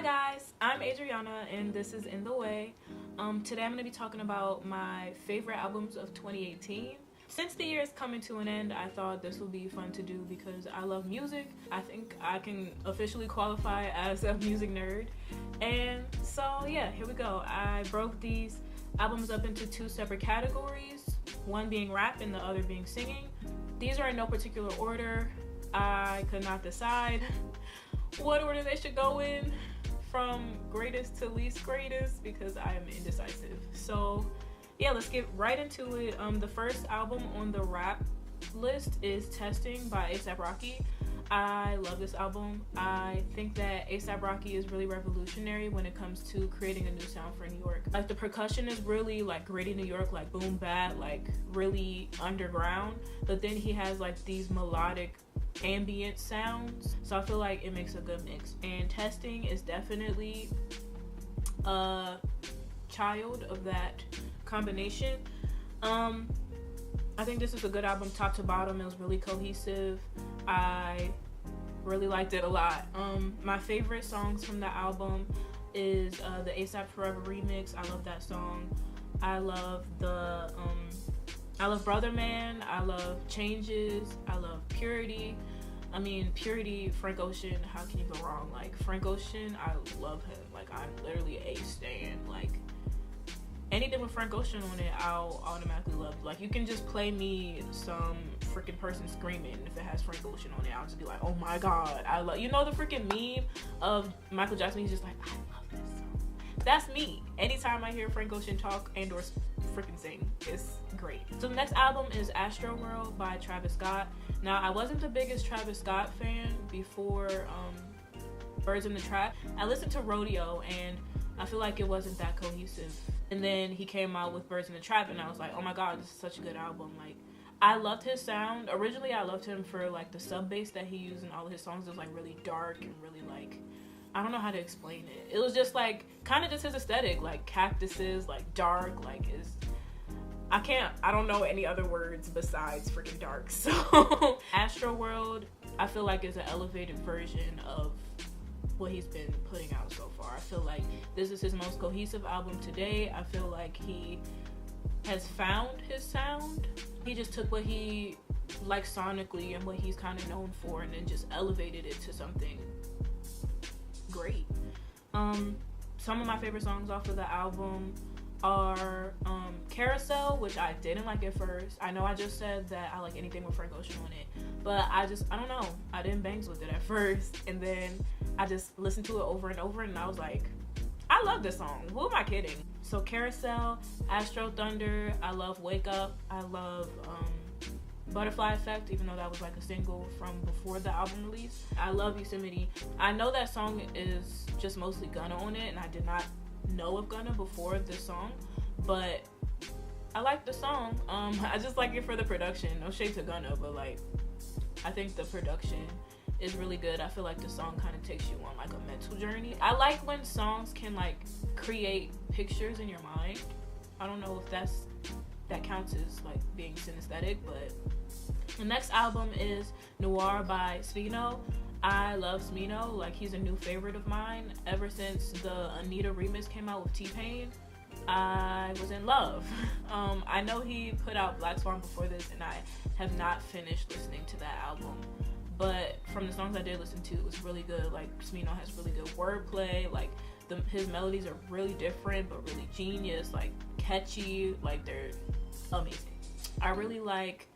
Hi guys, I'm Adriana and this is In the Way. Today I'm going to be talking about my favorite albums of 2018. Since the year is coming to an end, I thought this would be fun to do because I love music. I think I can officially qualify as a music nerd. And so yeah, here we go. I broke these albums up into two separate categories, one being rap and the other being singing. These are in no particular order. I could not decide what order they should go in from greatest to least greatest because I am indecisive. So yeah, let's get right into it. The first album on the rap list is Testing by A$AP Rocky. I love this album. I think that A$AP Rocky is really revolutionary when it comes to creating a new sound for New York. Like the percussion is really like gritty New York, like boom bap, like really underground. But then he has like these melodic ambient sounds. So I feel like it makes a good mix. And Testing is definitely a child of that combination. I think this is a good album top to bottom. It was really cohesive. I really liked it a lot. My favorite songs from the album is the A$AP Forever remix. I love that song. I love Brother Man. I love Changes. I love Purity. I mean, Purity, Frank Ocean, how can you go wrong? Like, Frank Ocean, I love him. Like, I'm literally a stan. Like, anything with Frank Ocean on it, I'll automatically love. Like, you can just play me some freaking person screaming. If it has Frank Ocean on it, I'll just be like, oh my god, I love. You know the freaking meme of Michael Jackson? He's just like, I love this song. That's me. Anytime I hear Frank Ocean talk and or freaking sing, it's great. So the next album is Astroworld by Travis Scott. Now, I wasn't the biggest Travis Scott fan before Birds in the Trap. I listened to Rodeo and I feel like it wasn't that cohesive. And then he came out with Birds in the Trap and I was like, oh my god, this is such a good album. Like, I loved his sound. Originally, I loved him for like the sub bass that he used in all of his songs. It was like really dark and really like, I don't know how to explain it. It was just like kind of just his aesthetic, like cactuses, like dark, like I don't know any other words besides freaking dark. So Astroworld, I feel like is an elevated version of what he's been putting out so far. I feel like this is his most cohesive album to date. I feel like he has found his sound. He just took what he likes sonically and what he's kind of known for and then just elevated it to something great. Some of my favorite songs off of the album are Carousel, which I didn't like at first. I know I just said that I like anything with Frank Ocean on it, but I don't know, I didn't bangs with it at first, and then I just listened to it over and over and I was like, I love this song. Who am I kidding? So Carousel, Astro Thunder, I love Wake Up, I love Butterfly Effect, even though that was like a single from before the album release. I love Yosemite. I know that song is just mostly Gunna on it, and I did not know of Gunna before this song, but I like the song. I just like it for the production. No shade to Gunna, but like, I think the production is really good. I feel like the song kind of takes you on like a mental journey. I like when songs can like create pictures in your mind. I don't know if that counts as like being synesthetic, but the next album is Noir by Smino. I love Smino. Like, he's a new favorite of mine. Ever since the Anita remix came out with T-Pain, I was in love. I know he put out Black Swan before this and I have not finished listening to that album, but from the songs I did listen to, it was really good. Like, Smino has really good wordplay. Like, his melodies are really different but really genius, like catchy, like they're amazing. I really like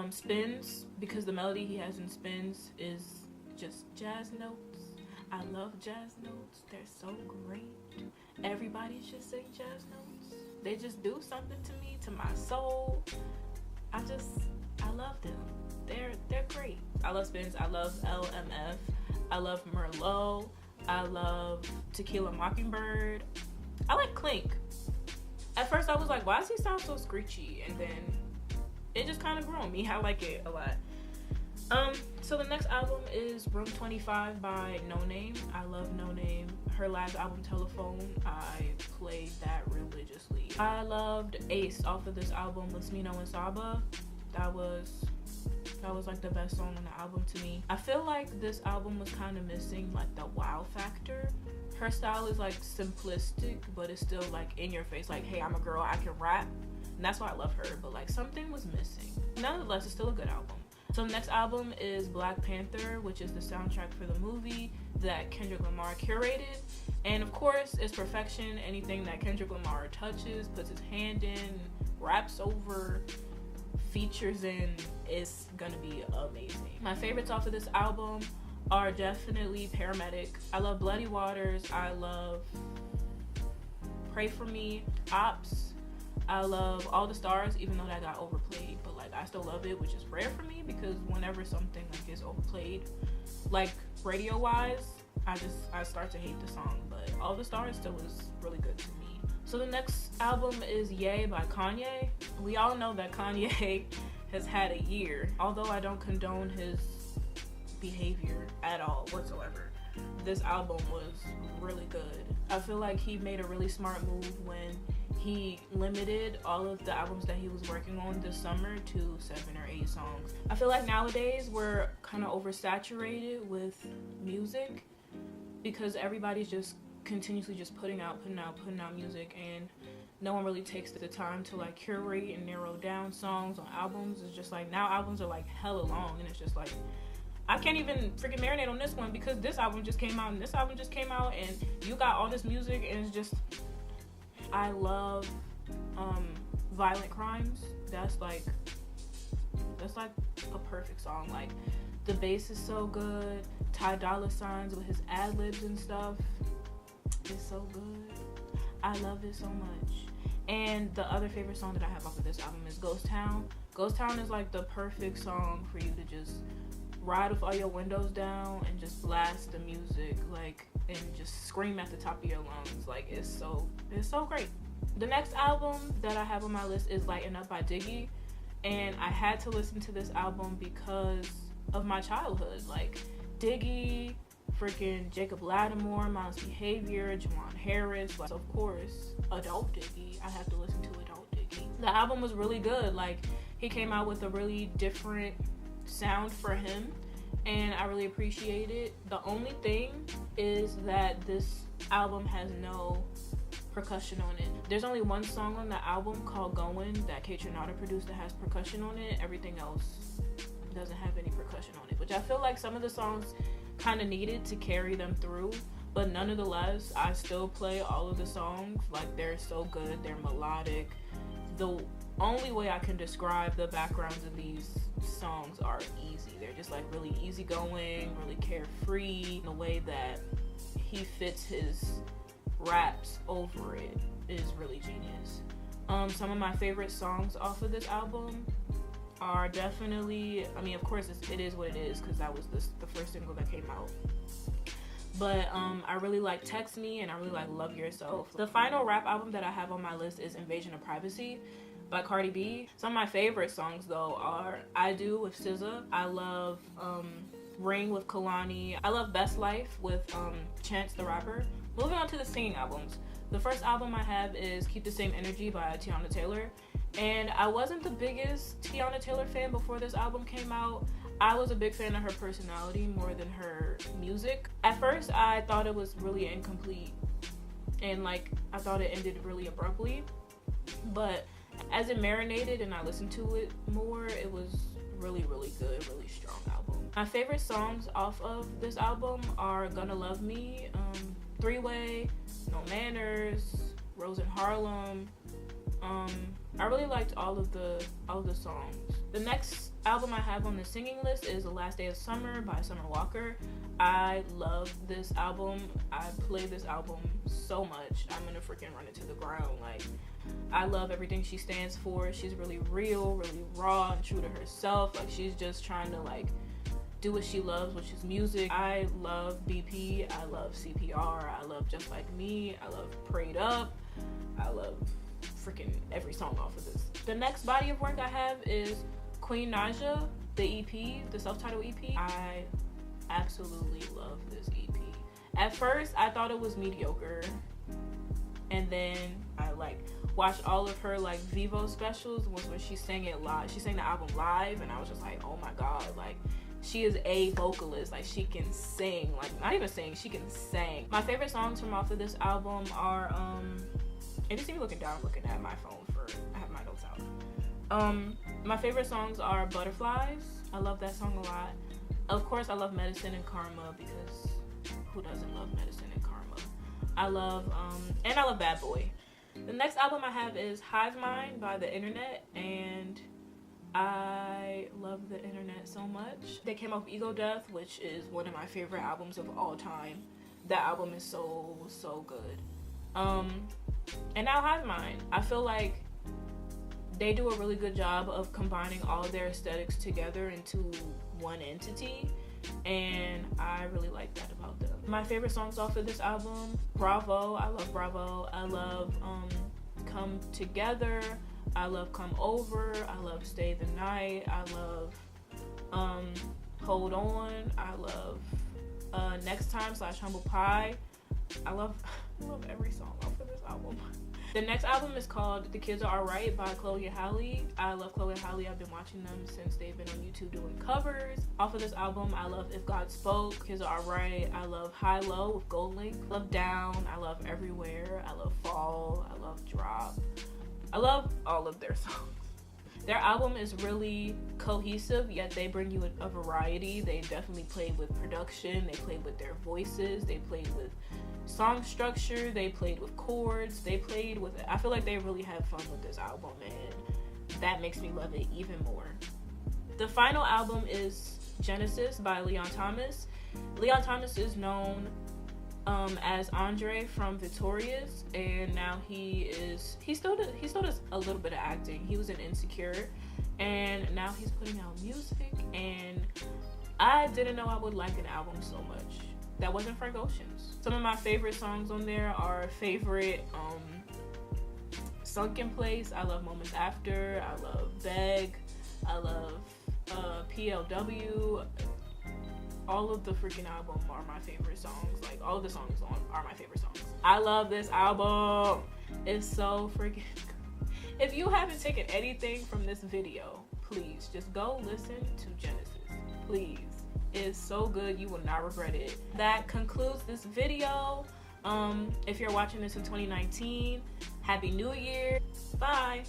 Spins because the melody he has in Spins is just jazz notes. I love jazz notes. They're so great. Everybody should sing jazz notes. They just do something to me, to my soul. I love them. They're great. I love Spins. I love LMF. I love Merlot. I love Tequila Mockingbird. I like Clink. At first I was like, why does he sound so screechy? And then it just kind of grew on me. I like it a lot. So the next album is Room 25 by Noname. I love Noname. Her last album, Telephone, I played that religiously. I loved Ace off of this album with Smino and Saba. That was like the best song on the album to me. I feel like this album was kind of missing like the wow factor. Her style is like simplistic, but it's still like in your face, like, hey, I'm a girl, I can rap. And that's why I love her, but like something was missing. Nonetheless, it's still a good album. So the next album is Black Panther, which is the soundtrack for the movie that Kendrick Lamar curated. And of course, it's perfection. Anything that Kendrick Lamar touches, puts his hand in, raps over, features in, is gonna be amazing. My favorites off of this album are definitely Paramedic. I love Bloody Waters. I love Pray For Me, Ops. I love All the Stars, even though that got overplayed, but like I still love it, which is rare for me because whenever something like is overplayed, like radio wise, I start to hate the song, but All the Stars still is really good to me. So the next album is Ye by Kanye. We all know that Kanye has had a year, although I don't condone his behavior at all whatsoever. This album was really good. I feel like he made a really smart move when he limited all of the albums that he was working on this summer to 7 or 8 songs. I feel like nowadays we're kind of oversaturated with music because everybody's just continuously just putting out music, and no one really takes the time to like curate and narrow down songs on albums. It's just like now albums are like hella long, and it's just like I can't even freaking marinate on this one because this album just came out and this album just came out, and you got all this music, and it's just, I love Violent Crimes. That's like a perfect song. Like the bass is so good. Ty Dolla $ign's with his ad-libs and stuff. It's so good. I love it so much. And the other favorite song that I have off of this album is Ghost Town. Ghost Town is like the perfect song for you to just ride with all your windows down and just blast the music, like, and just scream at the top of your lungs. Like it's so great. The next album that I have on my list is Lighten Up by Diggy, and I had to listen to this album because of my childhood. Like Diggy, freaking Jacob Lattimore, Miles Behavior, Juwan Harris, like, of course, Adult Diggy. I have to listen to Adult Diggy. The album was really good. Like he came out with a really different sound for him, and I really appreciate it. The only thing is that this album has no percussion on it. There's only one song on the album called Going that Kaytranada produced that has percussion on it. Everything else doesn't have any percussion on it, which I feel like some of the songs kind of needed to carry them through, but nonetheless I still play all of the songs. Like they're so good, they're melodic. The only way I can describe the backgrounds of these songs are easy. They're just like really easygoing, really carefree. The way that he fits his raps over it is really genius. Some of my favorite songs off of this album are definitely, I mean, of course it is what it is because that was the first single that came out. But I really like Text Me, and I really like Love Yourself. The final rap album that I have on my list is Invasion of Privacy by Cardi B. Some of my favorite songs though are I Do with SZA. I love Ring with Kalani. I love Best Life with Chance the Rapper. Moving on to the singing albums. The first album I have is Keep the Same Energy by Teyana Taylor. And I wasn't the biggest Teyana Taylor fan before this album came out. I was a big fan of her personality more than her music. At first, I thought it was really incomplete, and like I thought it ended really abruptly. But as it marinated and I listened to it more, it was really, really good, really strong album. My favorite songs off of this album are Gonna Love Me, Three Way, No Manners, Rose in Harlem. I really liked all of the songs. The next album I have on the singing list is The Last Day of Summer by Summer Walker. I love this album. I play this album so much. I'm gonna freaking run it to the ground. Like, I love everything she stands for. She's really real, really raw and true to herself. Like, she's just trying to like do what she loves, which is music. I love BP. I love CPR. I love Just Like Me. I love Prayed Up. I love freaking every song off of this. The next body of work I have is Queen Naija, the EP, the self-titled EP. I absolutely love this EP. At first, I thought it was mediocre, and then I like watched all of her like Vivo specials. Was when she sang it live. She sang the album live, and I was just like, oh my god, like she is a vocalist. Like, she can sing. Like, not even sing, she can sing. My favorite songs from off of this album are and just even looking down, looking at my phone for, I have my notes out. My favorite songs are Butterflies. I love that song a lot. Of course, I love Medicine and Karma, because who doesn't love Medicine and Karma? I love and I love Bad Boy. The next album I have is Hive Mind by The Internet, and I love The Internet so much. They came off Ego Death, which is one of my favorite albums of all time. That album is so good. And now Hive Mind. I feel like they do a really good job of combining all of their aesthetics together into one entity, and I really like that about them. My favorite songs off of this album: Bravo, I love Bravo. I love Come Together. I love Come Over. I love Stay the Night. I love Hold On. I love Next Time / Humble Pie. I love every song off of this album. The next album is called The Kids Are Alright by Chloe and Halle. I love Chloe and Halle. I've been watching them since they've been on YouTube doing covers. Off of this album, I love If God Spoke, Kids Are Alright. I love High Low with GoldLink. I love Down. I love Everywhere. I love Fall. I love Drop. I love all of their songs. Their album is really cohesive, yet they bring you a variety. They definitely played with production. They played with their voices. They played with song structure. They played with chords. They played with it. I feel like they really had fun with this album, and that makes me love it even more. The final album is Genesis by Leon Thomas. Leon Thomas is known as Andre from Victorious, and now he still does a little bit of acting. He was in Insecure, and now he's putting out music, and I didn't know I would like an album so much. That wasn't Frank Ocean's. Some of my favorite songs on there are favorite Sunken Place. I love Moments After. I love Beg. I love PLW. All of the freaking album are my favorite songs. Like, all of the songs are my favorite songs. I love this album. It's so freaking good. If you haven't taken anything from this video, please just go listen to Genesis. Please. It's so good. You will not regret it. That concludes this video. If you're watching this in 2019, Happy New Year. Bye.